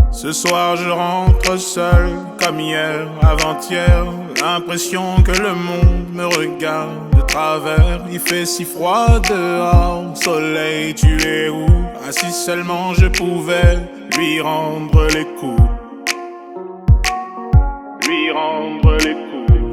Ce soir je rentre seul, comme hier, avant-hier. L'impression que le monde me regarde de travers. Il fait si froid dehors, soleil tu es où? Ah si seulement je pouvais lui rendre les coups. Lui rendre les coups.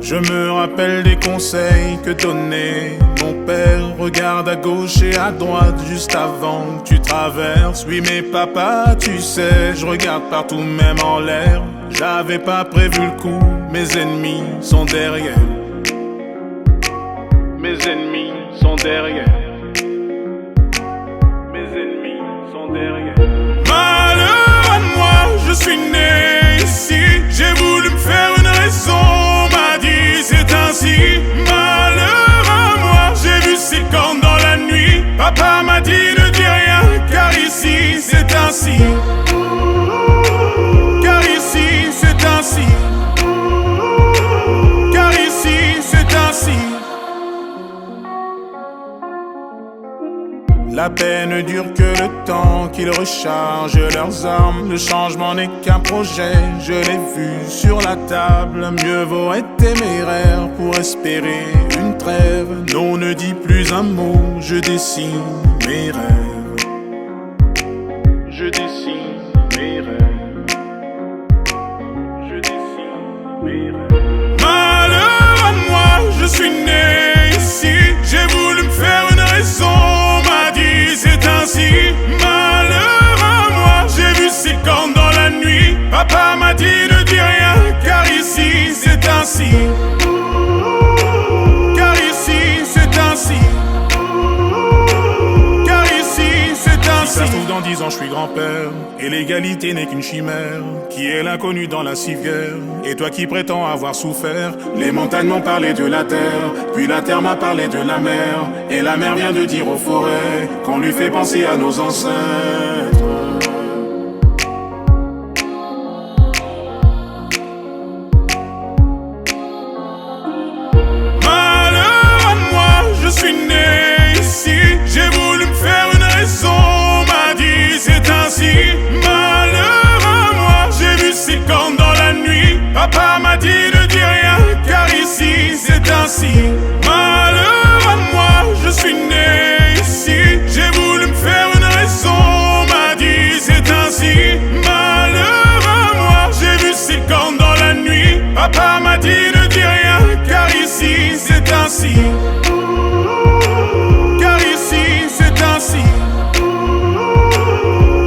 Je me rappelle des conseils que donnait mon père. Regarde à gauche et à droite juste avant que tu traverses. Oui mais papa tu sais, je regarde partout même en l'air. J'avais pas prévu le coup, mes ennemis sont derrière. Mes ennemis sont derrière. Mes ennemis sont derrière. Malheur à moi, je suis né ici. J'ai voulu me faire une raison, m'a dit c'est ainsi. Malheur à moi, j'ai vu ses cornes dans la nuit. Papa m'a dit ne dis rien, car ici c'est ainsi. Car ici c'est ainsi. Car ici c'est ainsi. La paix ne dure que le temps qu'ils rechargent leurs armes. Le changement n'est qu'un projet, je l'ai vu sur la table. Mieux vaut être téméraire pour espérer une trêve. Non, ne dis plus un mot, je dessine mes rêves. Je dessine mes rêves. Je dessine mes rêves. Malheur à moi, je suis né ici. J'ai voulu me faire une raison, c'est ainsi. Malheur à moi, j'ai vu ses cornes dans la nuit. Papa m'a dit ne dis rien, car ici c'est ainsi. Car ici c'est ainsi. Car ici c'est ainsi. Si ça se trouve dans 10 ans je suis grand-père, et l'égalité n'est qu'une chimère. Qui est l'inconnu dans la civière? Et toi qui prétends avoir souffert? Les montagnes m'ont parlé de la terre, puis la terre m'a parlé de la mer. Et la mer vient de dire aux forêts qu'on lui fait penser à nos ancêtres. Malheur à moi, je suis né ici. J'ai voulu me faire une raison, m'a dit c'est ainsi. Malheur à moi, j'ai vu ses cornes dans la nuit. Papa m'a dit ne dis rien, car ici c'est ainsi. Malheur à moi, je suis né ici. J'ai voulu me faire une raison, m'a dit c'est ainsi. Malheur à moi, j'ai vu ses cornes dans la nuit. Papa m'a dit ne dis rien, car ici c'est ainsi. Car ici c'est ainsi.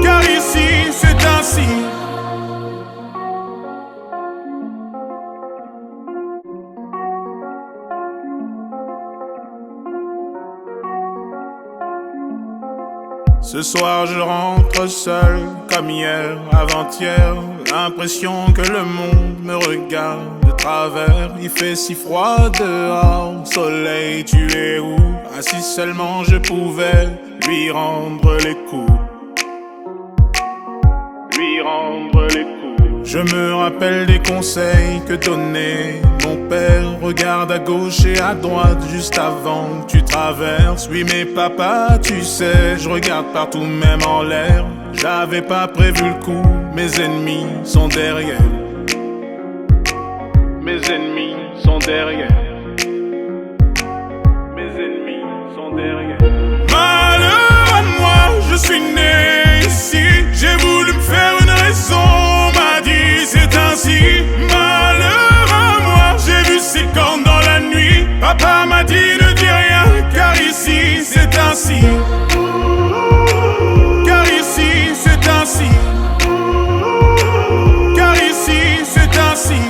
Car ici c'est ainsi. Ce soir je rentre seul, comme hier, avant-hier. L'impression que le monde me regarde de travers. Il fait si froid dehors, soleil tu es où? Ah si seulement je pouvais lui rendre les coups. Lui rendre les coups. Je me rappelle des conseils que donnait mon père. Regarde à gauche et à droite juste avant que tu traverses. Oui mais papa tu sais, je regarde partout même en l'air. J'avais pas prévu le coup, mes ennemis sont derrière. Mes ennemis sont derrière. Mes ennemis sont derrière. Malheur à moi, je suis né ici. J'ai voulu me faire une raison, m'a dit c'est ainsi. Malheur à moi, j'ai vu ses cornes dans la nuit. Papa m'a dit ne dis rien, car ici c'est ainsi. Car ici c'est ainsi. Car ici c'est ainsi.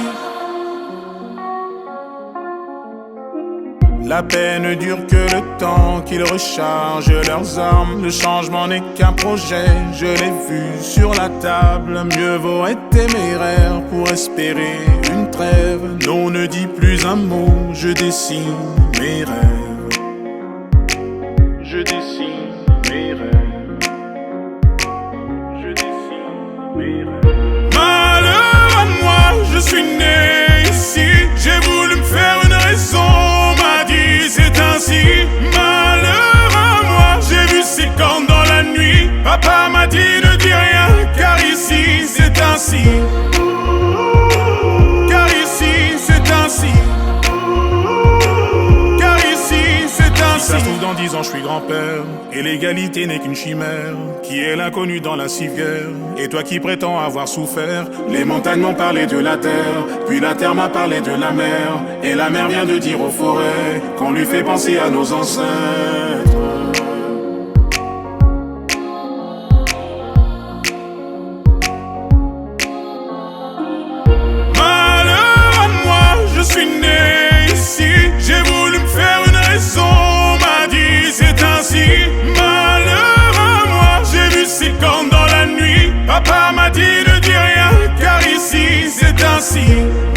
La paix ne dure que le temps qu'ils rechargent leurs armes. Le changement n'est qu'un projet, je l'ai vu sur la table. Mieux vaut être téméraire pour espérer une trêve. Non, ne dis plus un mot, je dessine mes rêves. Je dessine mes rêves. Je dessine mes rêves. Malheur à moi, je suis né ici. J'ai voulu me faire une raison, m'a dit c'est ainsi. Car ici, c'est ainsi. Car ici, c'est ainsi. Si ça se trouve dans 10 ans, je suis grand-père. Et l'égalité n'est qu'une chimère. Qui est l'inconnu dans la civière? Et toi qui prétends avoir souffert? Les montagnes m'ont parlé de la terre, puis la terre m'a parlé de la mer. Et la mer vient de dire aux forêts qu'on lui fait penser à nos ancêtres. Je suis né ici, j'ai voulu me faire une raison, on m'a dit c'est ainsi. Malheur à moi, j'ai vu ses cornes dans la nuit. Papa m'a dit ne dis rien, car ici c'est ainsi.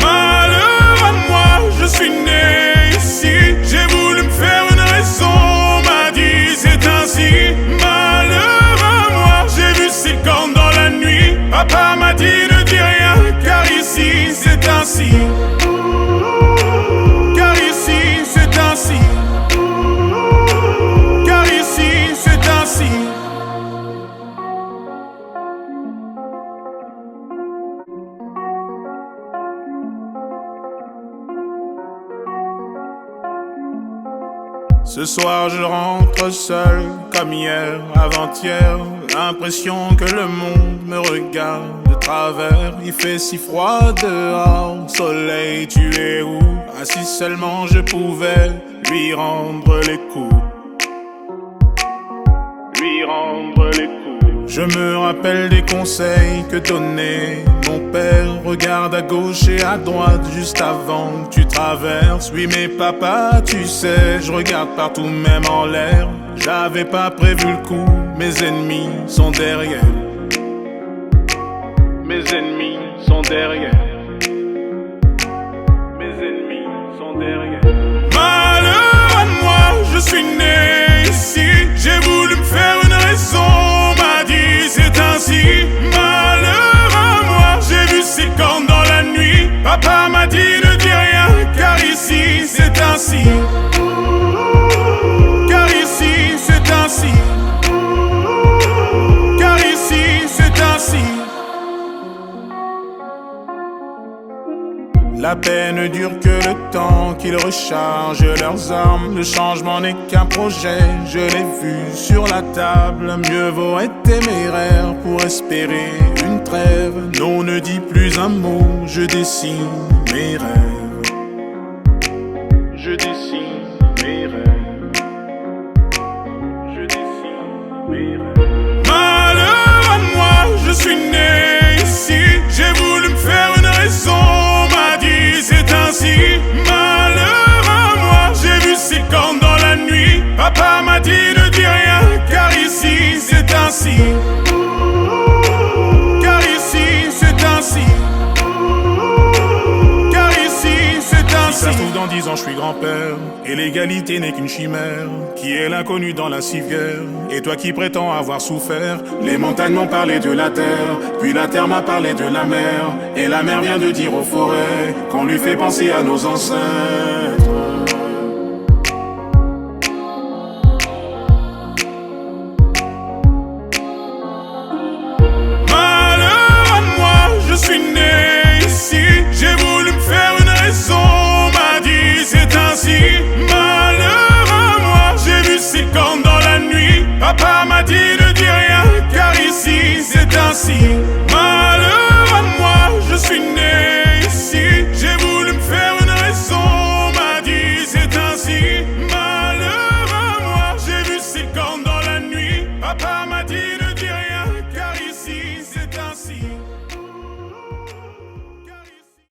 Malheur à moi, je suis né ici, j'ai voulu me faire une raison, on m'a dit c'est ainsi. Malheur à moi, j'ai vu ses cornes dans la nuit. Papa m'a dit ne dis rien, car ici c'est ainsi. Car ici, c'est ainsi. Car ici, c'est ainsi. Ce soir je rentre seul, comme hier, avant-hier. L'impression que le monde me regarde de travers. Il fait si froid dehors, soleil tu es où? Ah si seulement je pouvais lui rendre les coups. Lui rendre les coups. Je me rappelle des conseils que donnait mon père. Regarde à gauche et à droite juste avant que tu traverses. Oui mais papa tu sais, je regarde partout même en l'air. J'avais pas prévu le coup, mes ennemis sont derrière. Mes ennemis sont derrière. Mes ennemis sont derrière. Malheur à moi, je suis né ici. J'ai voulu me faire une raison, on m'a dit c'est ainsi. Malheur à moi, j'ai vu ses cornes dans la nuit. Papa m'a dit ne dis rien, car ici c'est ainsi. Car ici c'est ainsi. Car ici c'est ainsi. La paix ne dure que le temps qu'ils rechargent leurs armes. Le changement n'est qu'un projet, je l'ai vu sur la table. Mieux vaut être téméraire pour espérer une trêve. Non, ne dis plus un mot, je dessine mes rêves. Je dessine mes rêves. Je dessine mes rêves. Malheur à moi, je suis né ici. J'ai voulu me faire une raison, on m'a dit c'est ainsi. Malheur à moi, j'ai vu ses cornes dans la nuit. Papa m'a dit ne dis rien, car ici c'est ainsi. Car ici c'est ainsi. Car ici c'est ainsi. Si ça se trouve dans 10 ans je suis grand-père. Et l'égalité n'est qu'une chimère. Qui est l'inconnu dans la civière? Et toi qui prétends avoir souffert? Les montagnes m'ont parlé de la terre, puis la terre m'a parlé de la mer. Et la mer vient de dire aux forêts qu'on lui fait penser à nos ancêtres. Malheur à moi, je suis né ici. J'ai voulu me faire une raison, on m'a dit c'est ainsi. Malheur à moi, j'ai vu ses cornes dans la nuit. Papa m'a dit ne dis rien, car ici c'est ainsi. Malheur à moi, je suis né ici. J'ai voulu me faire une raison, on m'a dit c'est ainsi. Malheur à moi, j'ai vu ses cornes dans la nuit. Papa